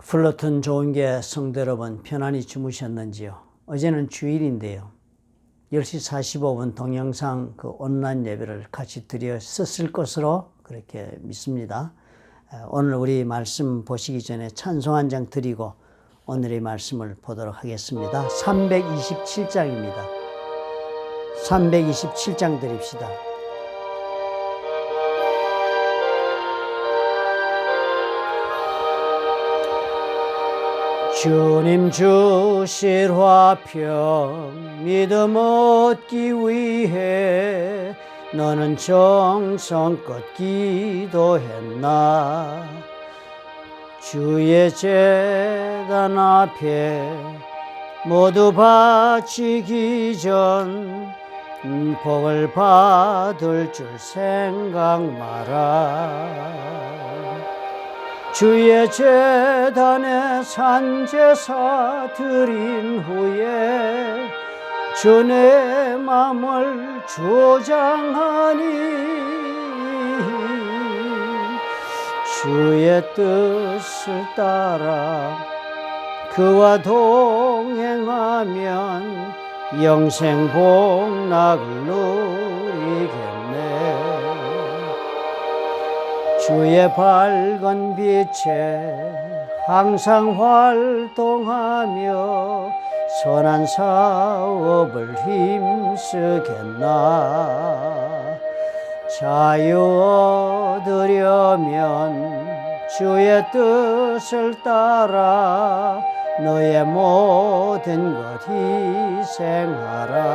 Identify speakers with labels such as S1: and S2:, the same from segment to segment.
S1: 플러튼 좋은게 성도 여러분 편안히 주무셨는지요? 어제는 주일인데요. 10시 45분 동영상 온라인 예배를 같이 드렸었을 것으로 그렇게 믿습니다. 오늘 우리 말씀 보시기 전에 찬송 한 장 드리고 오늘의 말씀을 보도록 하겠습니다. 327장입니다. 327장 드립시다. 주님 주실 화평 믿음 얻기 위해 너는 정성껏 기도했나. 주의 제단 앞에 모두 바치기 전 복을 받을 줄 생각 마라. 주의 제단에 산제사 드린 후에 주의 마음을 주장하니 주의 뜻을 따라 그와 동행하면 영생 복락을 누리겠네. 주의 밝은 빛에 항상 활동하며 선한 사업을 힘쓰겠나. 자유 얻으려면 주의 뜻을 따라 너의 모든 것 희생하라.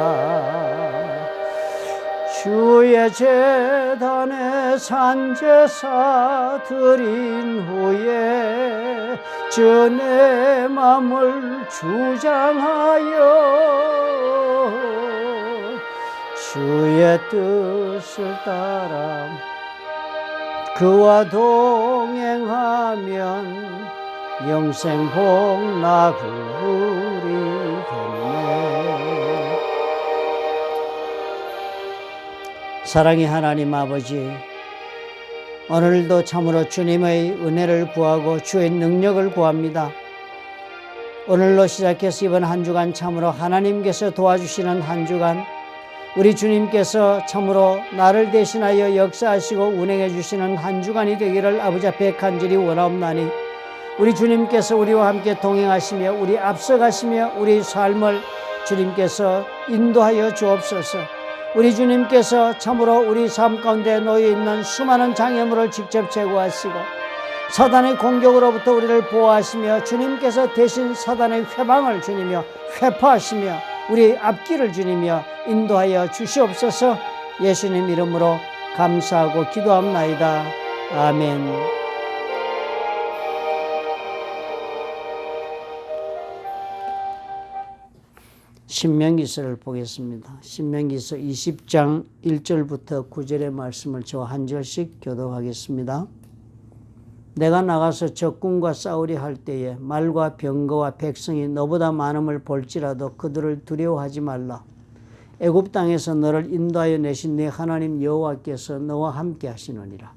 S1: 주의 제단에 산제사 드린 후에 주의 마음을 주장하여 주의 뜻을 따라 그와 동행하면 영생 복락을 누리겠네. 사랑의 하나님 아버지, 오늘도 참으로 주님의 은혜를 구하고 주의 능력을 구합니다. 오늘로 시작해서 이번 한 주간 참으로 하나님께서 도와주시는 한 주간, 우리 주님께서 참으로 나를 대신하여 역사하시고 운행해 주시는 한 주간이 되기를 아버지 앞에 간절히 원하옵나니, 우리 주님께서 우리와 함께 동행하시며 우리 앞서가시며 우리 삶을 주님께서 인도하여 주옵소서. 우리 주님께서 참으로 우리 삶 가운데 놓여 있는 수많은 장애물을 직접 제거하시고 사단의 공격으로부터 우리를 보호하시며 주님께서 대신 사단의 회방을 주님이여 회파하시며 우리 앞길을 주님이여 인도하여 주시옵소서. 예수님 이름으로 감사하고 기도합나이다. 아멘. 신명기서를 보겠습니다. 신명기서 20장 1절부터 9절의 말씀을 저 한 절씩 교독하겠습니다. 내가 나가서 적군과 싸우려 할 때에 말과 병거와 백성이 너보다 많음을 볼지라도 그들을 두려워하지 말라. 애굽 땅에서 너를 인도하여 내신 네 하나님 여호와께서 너와 함께 하시느니라.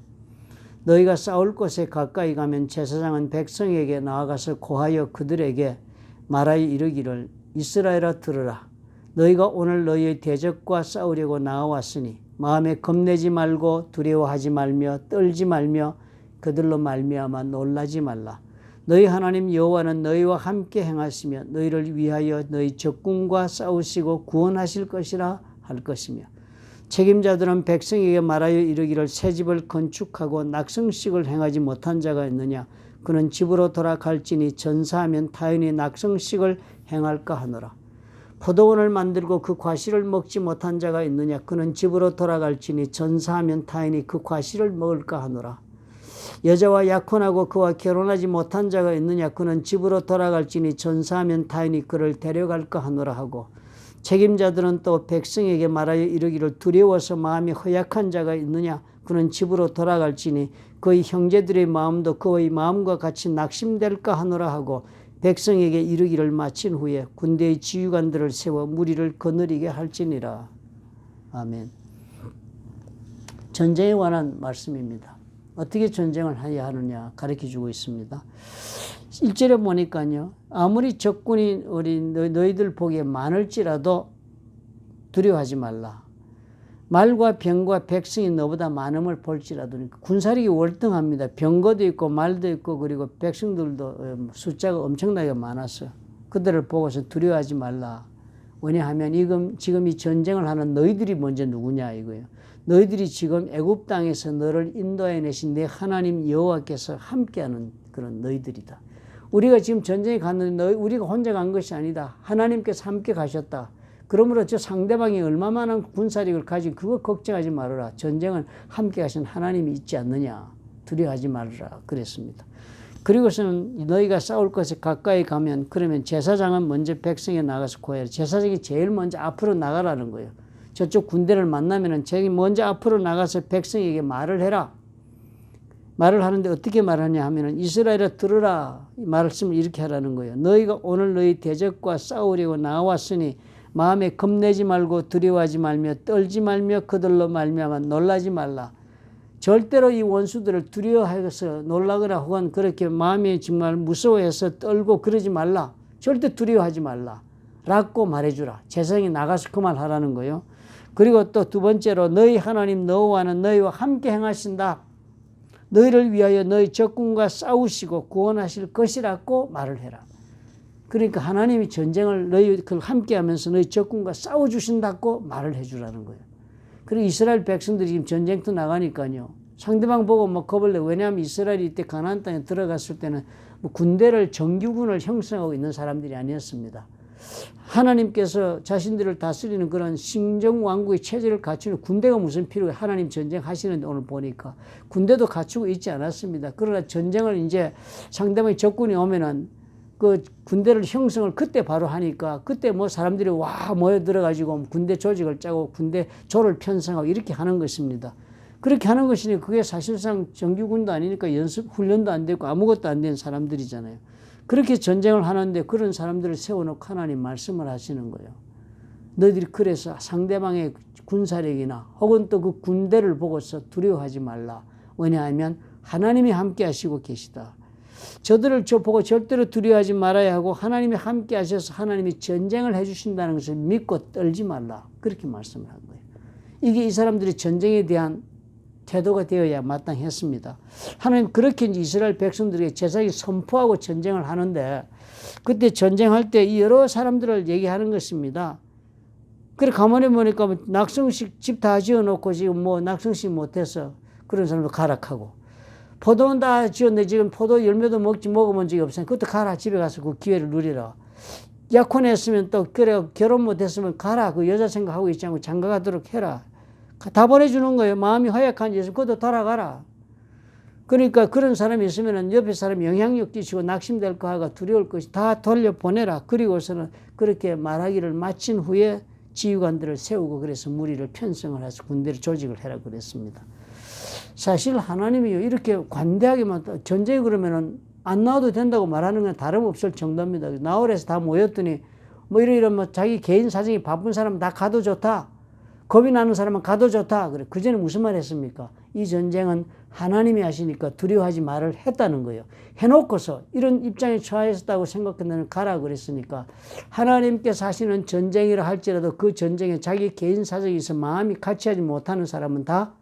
S1: 너희가 싸울 곳에 가까이 가면 제사장은 백성에게 나아가서 고하여 그들에게 말하여 이르기를 이스라엘아 들으라. 너희가 오늘 너희의 대적과 싸우려고 나와왔으니 마음에 겁내지 말고 두려워하지 말며 떨지 말며 그들로 말미암아 놀라지 말라. 너희 하나님 여호와는 너희와 함께 행하시며 너희를 위하여 너희 적군과 싸우시고 구원하실 것이라 할 것이며 책임자들은 백성에게 말하여 이르기를 새 집을 건축하고 낙성식을 행하지 못한 자가 있느냐. 그는 집으로 돌아갈지니 전사하면 타인이 낙성식을 행할까 하노라. 포도원을 만들고 그 과실을 먹지 못한 자가 있느냐. 그는 집으로 돌아갈지니 전사하면 타인이 그 과실을 먹을까 하노라. 여자와 약혼하고 그와 결혼하지 못한 자가 있느냐. 그는 집으로 돌아갈지니 전사하면 타인이 그를 데려갈까 하노라 하고 책임자들은 또 백성에게 말하여 이르기를 두려워서 마음이 허약한 자가 있느냐. 그는 집으로 돌아갈지니 그의 형제들의 마음도 그의 마음과 같이 낙심될까 하노라 하고 백성에게 이르기를 마친 후에 군대의 지휘관들을 세워 무리를 거느리게 할지니라. 아멘. 전쟁에 관한 말씀입니다. 어떻게 전쟁을 해야 하느냐 가르쳐 주고 있습니다. 1절에 보니까요. 아무리 적군이 너희들 보기에 많을지라도 두려워하지 말라. 말과 병과 백성이 너보다 많음을 볼지라도. 군사력이 월등합니다. 병거도 있고 말도 있고 그리고 백성들도 숫자가 엄청나게 많았어요. 그들을 보고서 두려워하지 말라. 왜냐하면 지금 이 전쟁을 하는 너희들이 먼저 누구냐 이거예요. 너희들이 지금 애굽 땅에서 너를 인도해 내신 내 하나님 여호와께서 함께하는 그런 너희들이다. 우리가 지금 전쟁에 갔는데 우리가 혼자 간 것이 아니다. 하나님께서 함께 가셨다. 그러므로 저 상대방이 얼마만한 군사력을 가진 그거 걱정하지 말아라. 전쟁은 함께 하신 하나님이 있지 않느냐. 두려워하지 말아라. 그랬습니다. 그리고서는 너희가 싸울 것에 가까이 가면 그러면 제사장은 먼저 백성에 나가서 구해라. 제사장이 제일 먼저 앞으로 나가라는 거예요. 저쪽 군대를 만나면은 제일 먼저 앞으로 나가서 백성에게 말을 해라. 말을 하는데 어떻게 말하냐 하면은 이스라엘아 들으라. 이 말씀을 이렇게 하라는 거예요. 너희가 오늘 너희 대적과 싸우려고 나왔으니 마음에 겁내지 말고 두려워하지 말며 떨지 말며 그들로 말미암아 놀라지 말라. 절대로 이 원수들을 두려워해서 놀라거나 혹은 그렇게 마음이 정말 무서워해서 떨고 그러지 말라. 절대 두려워하지 말라. 라고 말해주라. 제사장이 나가서 그 말 하라는 거예요. 그리고 또 두 번째로 너희 하나님 여호와는 너희와 함께 행하신다. 너희를 위하여 너희 적군과 싸우시고 구원하실 것이라고 말을 해라. 그러니까 하나님이 전쟁을 너희들 함께 하면서 너희 적군과 싸워주신다고 말을 해주라는 거예요. 그리고 이스라엘 백성들이 지금 전쟁터 나가니까요. 상대방 보고 뭐 겁을 내. 왜냐하면 이스라엘이 이때 가나안 땅에 들어갔을 때는 뭐 군대를 정규군을 형성하고 있는 사람들이 아니었습니다. 하나님께서 자신들을 다스리는 그런 신정왕국의 체제를 갖추는 군대가 무슨 필요해. 하나님 전쟁하시는데 오늘 보니까 군대도 갖추고 있지 않았습니다. 그러나 전쟁을 이제 상대방이 적군이 오면은 그 군대를 형성을 그때 바로 하니까 그때 뭐 사람들이 와 모여들어가지고 군대 조직을 짜고 군대 조를 편성하고 이렇게 하는 것입니다. 그렇게 하는 것이니 그게 사실상 정규군도 아니니까 연습 훈련도 안 되고 아무것도 안 된 사람들이잖아요. 그렇게 전쟁을 하는데 그런 사람들을 세워놓고 하나님 말씀을 하시는 거예요. 너희들이 그래서 상대방의 군사력이나 혹은 또 그 군대를 보고서 두려워하지 말라. 왜냐하면 하나님이 함께 하시고 계시다. 저들을 보고 절대로 두려워하지 말아야 하고 하나님이 함께 하셔서 하나님이 전쟁을 해주신다는 것을 믿고 떨지 말라. 그렇게 말씀을 한 거예요. 이게 이 사람들이 전쟁에 대한 태도가 되어야 마땅했습니다. 하나님 그렇게 이제 이스라엘 백성들에게 제사장이 선포하고 전쟁을 하는데 그때 전쟁할 때 이 여러 사람들을 얘기하는 것입니다. 그래 가만히 보니까 낙성식 집 다 지어놓고 지금 뭐 낙성식 못해서 그런 사람도 가락하고 포도는 다 지었는데 지금 포도 열매도 먹어본 적이 없으니까 그것도 가라. 집에 가서 그 기회를 누리라. 약혼했으면 또 그래 결혼 못했으면 가라. 그 여자 생각하고 있지 않고 장가가도록 해라. 다 보내주는 거예요. 마음이 허약한 짓을 그것도 돌아가라. 그러니까 그런 사람이 있으면 옆에 사람이 영향력 끼치고 낙심될까 하고 두려울 것이 다 돌려보내라. 그리고서는 그렇게 말하기를 마친 후에 지휘관들을 세우고 그래서 무리를 편성을 해서 군대를 조직을 해라 그랬습니다. 사실 하나님이요 이렇게 관대하게만 전쟁이 그러면은 안 나와도 된다고 말하는 건 다름없을 정도입니다. 나홀에서 다 모였더니 뭐 이런 뭐 자기 개인 사정이 바쁜 사람은 다 가도 좋다. 겁이 나는 사람은 가도 좋다. 그래. 그전에 무슨 말 했습니까? 이 전쟁은 하나님이 하시니까 두려워하지 말을 했다는 거예요. 해놓고서 이런 입장에 처했다고 생각했는데 가라 그랬으니까 하나님께서 하시는 전쟁이라 할지라도 그 전쟁에 자기 개인 사정이 있어 마음이 같이 하지 못하는 사람은 다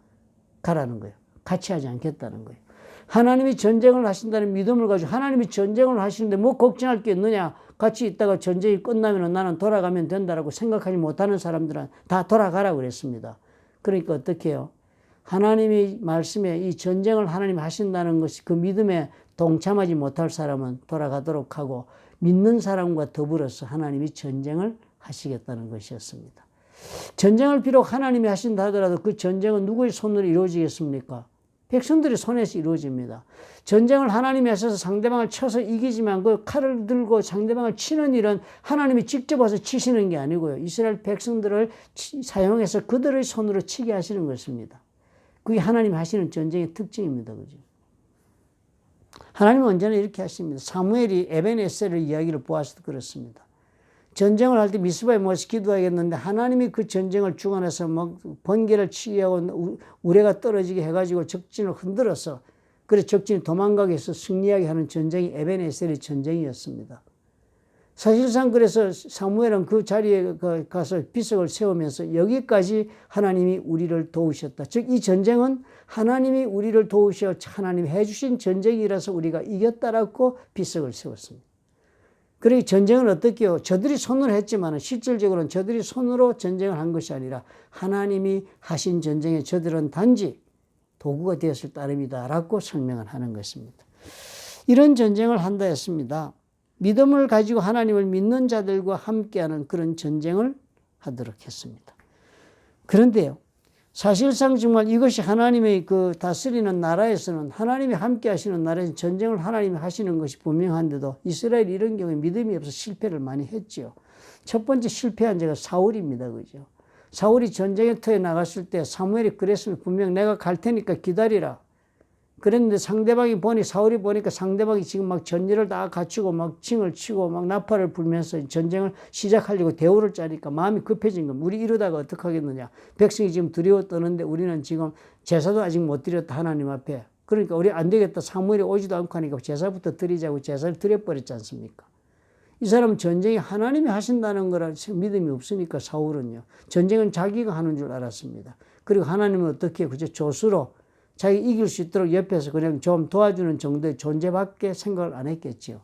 S1: 가라는 거예요. 같이 하지 않겠다는 거예요. 하나님이 전쟁을 하신다는 믿음을 가지고 하나님이 전쟁을 하시는데 뭐 걱정할 게 있느냐. 같이 있다가 전쟁이 끝나면 나는 돌아가면 된다라고 생각하지 못하는 사람들은 다 돌아가라 그랬습니다. 그러니까 어떻게 해요? 하나님이 말씀에 이 전쟁을 하나님이 하신다는 것이 그 믿음에 동참하지 못할 사람은 돌아가도록 하고 믿는 사람과 더불어서 하나님이 전쟁을 하시겠다는 것이었습니다. 전쟁을 비록 하나님이 하신다 하더라도 그 전쟁은 누구의 손으로 이루어지겠습니까? 백성들의 손에서 이루어집니다. 전쟁을 하나님이 하셔서 상대방을 쳐서 이기지만 그 칼을 들고 상대방을 치는 일은 하나님이 직접 와서 치시는 게 아니고요. 이스라엘 백성들을 사용해서 그들의 손으로 치게 하시는 것입니다. 그게 하나님이 하시는 전쟁의 특징입니다. 그죠? 하나님은 언제나 이렇게 하십니다. 사무엘이 에벤에셀의 이야기를 보아서도 그렇습니다. 전쟁을 할 때 미스바에 모여서 기도하겠는데 하나님이 그 전쟁을 주관해서 막 번개를 치게 하고 우레가 떨어지게 해가지고 적진을 흔들어서 그래서 적진이 도망가게 해서 승리하게 하는 전쟁이 에벤에셀의 전쟁이었습니다. 사실상 그래서 사무엘은 그 자리에 가서 비석을 세우면서 여기까지 하나님이 우리를 도우셨다. 즉 이 전쟁은 하나님이 우리를 도우셔 하나님이 해주신 전쟁이라서 우리가 이겼다라고 비석을 세웠습니다. 그리고 전쟁은 어떻게요? 저들이 손으로 했지만 실질적으로는 저들이 손으로 전쟁을 한 것이 아니라 하나님이 하신 전쟁에 저들은 단지 도구가 되었을 따름이다 라고 설명을 하는 것입니다. 이런 전쟁을 한다 했습니다. 믿음을 가지고 하나님을 믿는 자들과 함께하는 그런 전쟁을 하도록 했습니다. 그런데요, 사실상 정말 이것이 하나님의 그 다스리는 나라에서는 하나님이 함께 하시는 나라에서 전쟁을 하나님이 하시는 것이 분명한데도 이스라엘이 이런 경우에 믿음이 없어서 실패를 많이 했죠. 첫 번째 실패한 자가 사울입니다. 그죠? 사울이 전쟁의 터에 나갔을 때 사무엘이 그랬으면 분명 내가 갈 테니까 기다리라. 그랬는데 상대방이 보니 사울이 보니까 상대방이 지금 막 전열을 다 갖추고 막 칭을 치고 막 나팔을 불면서 전쟁을 시작하려고 대우를 짜니까 마음이 급해진 겁니다. 우리 이러다가 어떻게 하겠느냐. 백성이 지금 두려워 떠는데 우리는 지금 제사도 아직 못 드렸다 하나님 앞에. 그러니까 우리 안 되겠다. 사무엘이 오지도 않고 하니까 제사부터 드리자고 제사를 드려버렸지 않습니까? 이 사람은 전쟁이 하나님이 하신다는 거라 믿음이 없으니까 사울은요. 전쟁은 자기가 하는 줄 알았습니다. 그리고 하나님은 어떻게 그저 조수로 자기 이길 수 있도록 옆에서 그냥 좀 도와주는 정도의 존재밖에 생각을 안 했겠죠.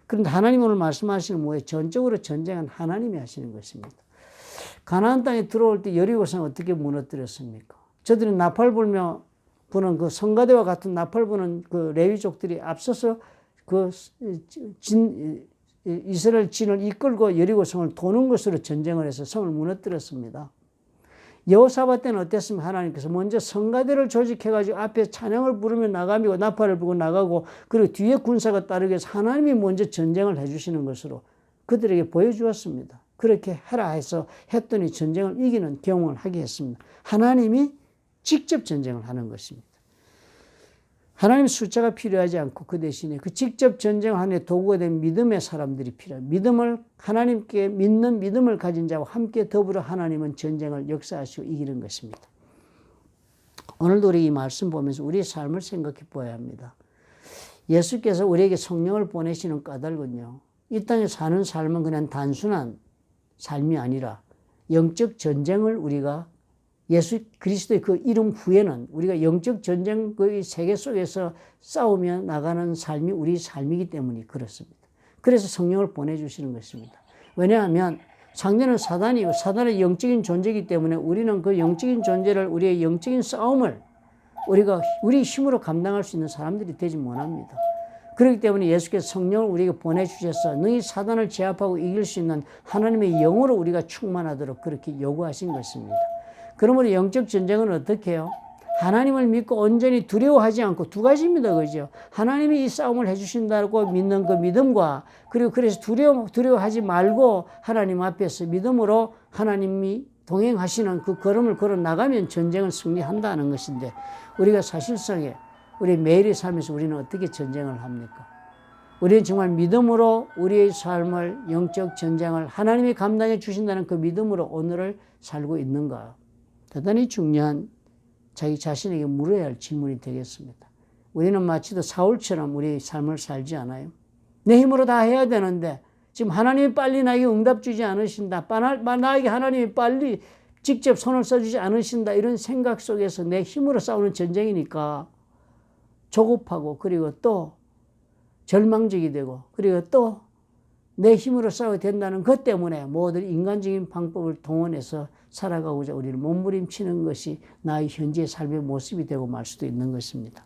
S1: 그런데 하나님 오늘 말씀하시는 뭐예요? 전적으로 전쟁은 하나님이 하시는 것입니다. 가나안 땅에 들어올 때 여리고성 어떻게 무너뜨렸습니까? 저들은 나팔 불며 부는 그 성가대와 같은 나팔 부는 그 레위족들이 앞서서 그 이스라엘 진을 이끌고 여리고성을 도는 것으로 전쟁을 해서 성을 무너뜨렸습니다. 여호사밧 때는 어땠습니까? 하나님께서 먼저 성가대를 조직해가지고 앞에 찬양을 부르며 나가고 나팔을 불고 나가고 그리고 뒤에 군사가 따르게 해서 하나님이 먼저 전쟁을 해주시는 것으로 그들에게 보여주었습니다. 그렇게 해라 해서 했더니 전쟁을 이기는 경험을 하게 했습니다. 하나님이 직접 전쟁을 하는 것입니다. 하나님 숫자가 필요하지 않고 그 대신에 그 직접 전쟁을 하는 도구가 된 믿음의 사람들이 필요합니다. 믿음을 하나님께 믿는 믿음을 가진 자와 함께 더불어 하나님은 전쟁을 역사하시고 이기는 것입니다. 오늘도 우리 이 말씀 보면서 우리의 삶을 생각해 보아야 합니다. 예수께서 우리에게 성령을 보내시는 까닭은요. 이 땅에 사는 삶은 그냥 단순한 삶이 아니라 영적 전쟁을 우리가 예수 그리스도의 그 이름 후에는 우리가 영적 전쟁의 세계 속에서 싸우며 나가는 삶이 우리 삶이기 때문에 그렇습니다. 그래서 성령을 보내주시는 것입니다. 왜냐하면 상대는 사단이고 사단의 영적인 존재이기 때문에 우리는 그 영적인 존재를 우리의 영적인 싸움을 우리가 우리 힘으로 감당할 수 있는 사람들이 되지 못합니다. 그렇기 때문에 예수께서 성령을 우리에게 보내주셔서 너희 사단을 제압하고 이길 수 있는 하나님의 영으로 우리가 충만하도록 그렇게 요구하신 것입니다. 그러므로 영적 전쟁은 어떻게 해요? 하나님을 믿고 온전히 두려워하지 않고 두 가지입니다. 그죠? 하나님이 이 싸움을 해주신다고 믿는 그 믿음과 그리고 그래서 두려워하지 말고 하나님 앞에서 믿음으로 하나님이 동행하시는 그 걸음을 걸어 나가면 전쟁을 승리한다는 것인데 우리가 사실상에 우리 매일의 삶에서 우리는 어떻게 전쟁을 합니까? 우리는 정말 믿음으로 우리의 삶을 영적 전쟁을 하나님이 감당해 주신다는 그 믿음으로 오늘을 살고 있는가? 대단히 중요한 자기 자신에게 물어야 할 질문이 되겠습니다. 우리는 마치도 사울처럼 우리의 삶을 살지 않아요? 내 힘으로 다 해야 되는데 지금 하나님이 빨리 나에게 응답 주지 않으신다. 나에게 하나님이 빨리 직접 손을 써주지 않으신다. 이런 생각 속에서 내 힘으로 싸우는 전쟁이니까 조급하고 그리고 또 절망적이 되고 그리고 또 내 힘으로 싸워야 된다는 것 때문에 모든 인간적인 방법을 동원해서 살아가고자 우리를 몸부림치는 것이 나의 현재의 삶의 모습이 되고 말 수도 있는 것입니다.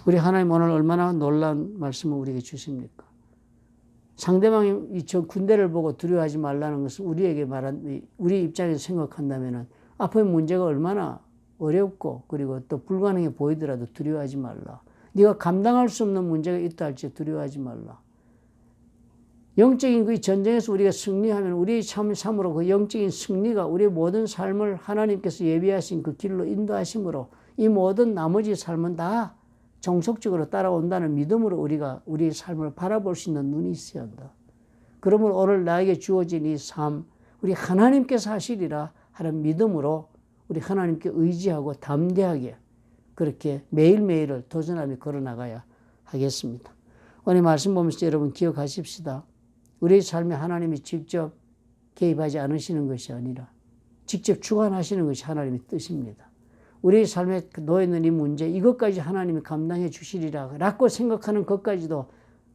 S1: 우리 하나님 오늘 얼마나 놀라운 말씀을 우리에게 주십니까? 상대방이 저 군대를 보고 두려워하지 말라는 것은 우리에게 말한 우리 입장에서 생각한다면 앞의 문제가 얼마나 어렵고 그리고 또 불가능해 보이더라도 두려워하지 말라. 네가 감당할 수 없는 문제가 있다 할지 두려워하지 말라. 영적인 그 전쟁에서 우리가 승리하면 우리의 삶으로 그 영적인 승리가 우리의 모든 삶을 하나님께서 예비하신 그 길로 인도하심으로 이 모든 나머지 삶은 다 정속적으로 따라온다는 믿음으로 우리가 우리의 삶을 바라볼 수 있는 눈이 있어야 한다. 그러므로 오늘 나에게 주어진 이 삶, 우리 하나님께서 하시리라 하는 믿음으로 우리 하나님께 의지하고 담대하게 그렇게 매일매일을 도전하며 걸어나가야 하겠습니다. 오늘 말씀 보면서 여러분 기억하십시다. 우리의 삶에 하나님이 직접 개입하지 않으시는 것이 아니라 직접 주관하시는 것이 하나님의 뜻입니다. 우리의 삶에 놓여있는 이 문제, 이것까지 하나님이 감당해 주시리라 라고 생각하는 것까지도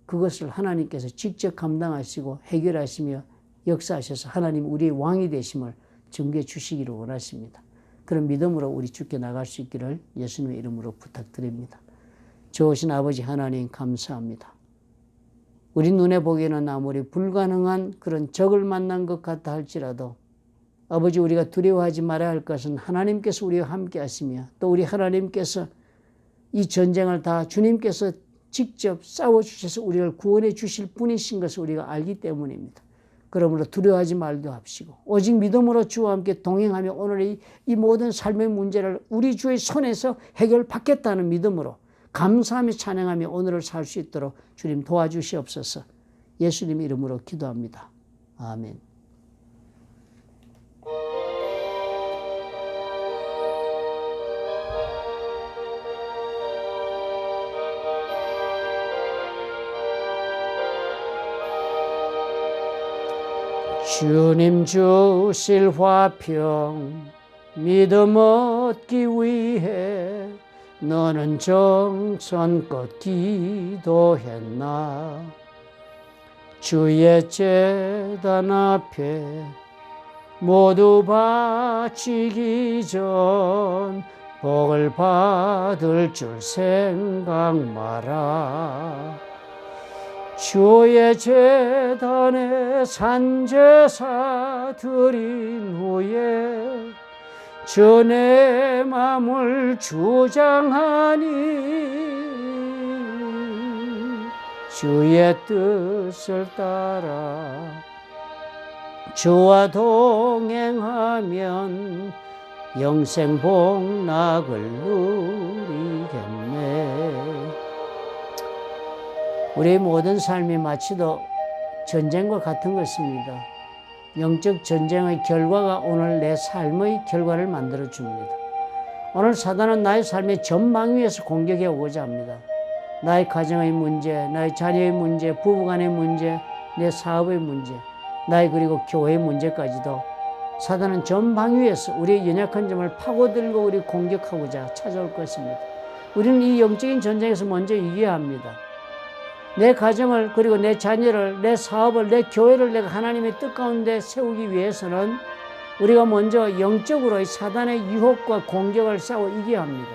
S1: 그것을 하나님께서 직접 감당하시고 해결하시며 역사하셔서 하나님 우리의 왕이 되심을 증거해 주시기를 원하십니다. 그런 믿음으로 우리 주께 나갈 수 있기를 예수님의 이름으로 부탁드립니다. 좋으신 아버지 하나님 감사합니다. 우리 눈에 보기에는 아무리 불가능한 그런 적을 만난 것 같다 할지라도 아버지 우리가 두려워하지 말아야 할 것은 하나님께서 우리와 함께 하시며 또 우리 하나님께서 이 전쟁을 다 주님께서 직접 싸워주셔서 우리를 구원해 주실 분이신 것을 우리가 알기 때문입니다. 그러므로 두려워하지 말도 합시고 오직 믿음으로 주와 함께 동행하며 오늘 이 모든 삶의 문제를 우리 주의 손에서 해결받겠다는 믿음으로 감사하며 찬양하며 오늘을 살 수 있도록 주님 도와주시옵소서. 예수님 이름으로 기도합니다. 아멘. 주님 주실 화평 믿음 얻기 위해 너는 정성껏 기도했나. 주의 제단 앞에 모두 바치기 전 복을 받을 줄 생각 마라. 주의 제단에 산제사 드린 후에 전의 마음을 주장하니 주의 뜻을 따라 주와 동행하면 영생 복락을 누리겠네. 우리의 모든 삶이 마치도 전쟁과 같은 것입니다. 영적 전쟁의 결과가 오늘 내 삶의 결과를 만들어 줍니다. 오늘 사단은 나의 삶의 전망 위에서 공격해 오고자 합니다. 나의 가정의 문제, 나의 자녀의 문제, 부부간의 문제, 내 사업의 문제, 나의 그리고 교회의 문제까지도 사단은 전방 위에서 우리의 연약한 점을 파고들고 우리 공격하고자 찾아올 것입니다. 우리는 이 영적인 전쟁에서 먼저 이겨야 합니다. 내 가정을 그리고 내 자녀를 내 사업을 내 교회를 내가 하나님의 뜻 가운데 세우기 위해서는 우리가 먼저 영적으로 사단의 유혹과 공격을 싸워 이겨야 합니다.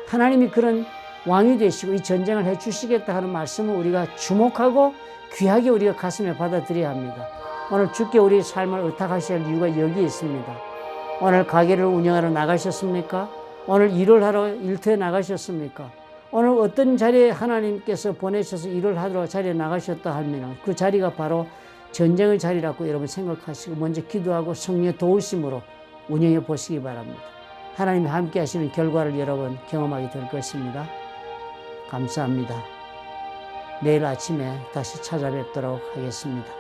S1: 하나님이 그런 왕이 되시고 이 전쟁을 해주시겠다 하는 말씀을 우리가 주목하고 귀하게 우리가 가슴에 받아들여야 합니다. 오늘 주께 우리 삶을 의탁하실 이유가 여기 있습니다. 오늘 가게를 운영하러 나가셨습니까? 오늘 일을 하러 일터에 나가셨습니까? 오늘 어떤 자리에 하나님께서 보내셔서 일을 하러 자리에 나가셨다 하면 그 자리가 바로 전쟁의 자리라고 여러분 생각하시고 먼저 기도하고 성령의 도우심으로 운영해 보시기 바랍니다. 하나님이 함께 하시는 결과를 여러분 경험하게 될 것입니다. 감사합니다. 내일 아침에 다시 찾아뵙도록 하겠습니다.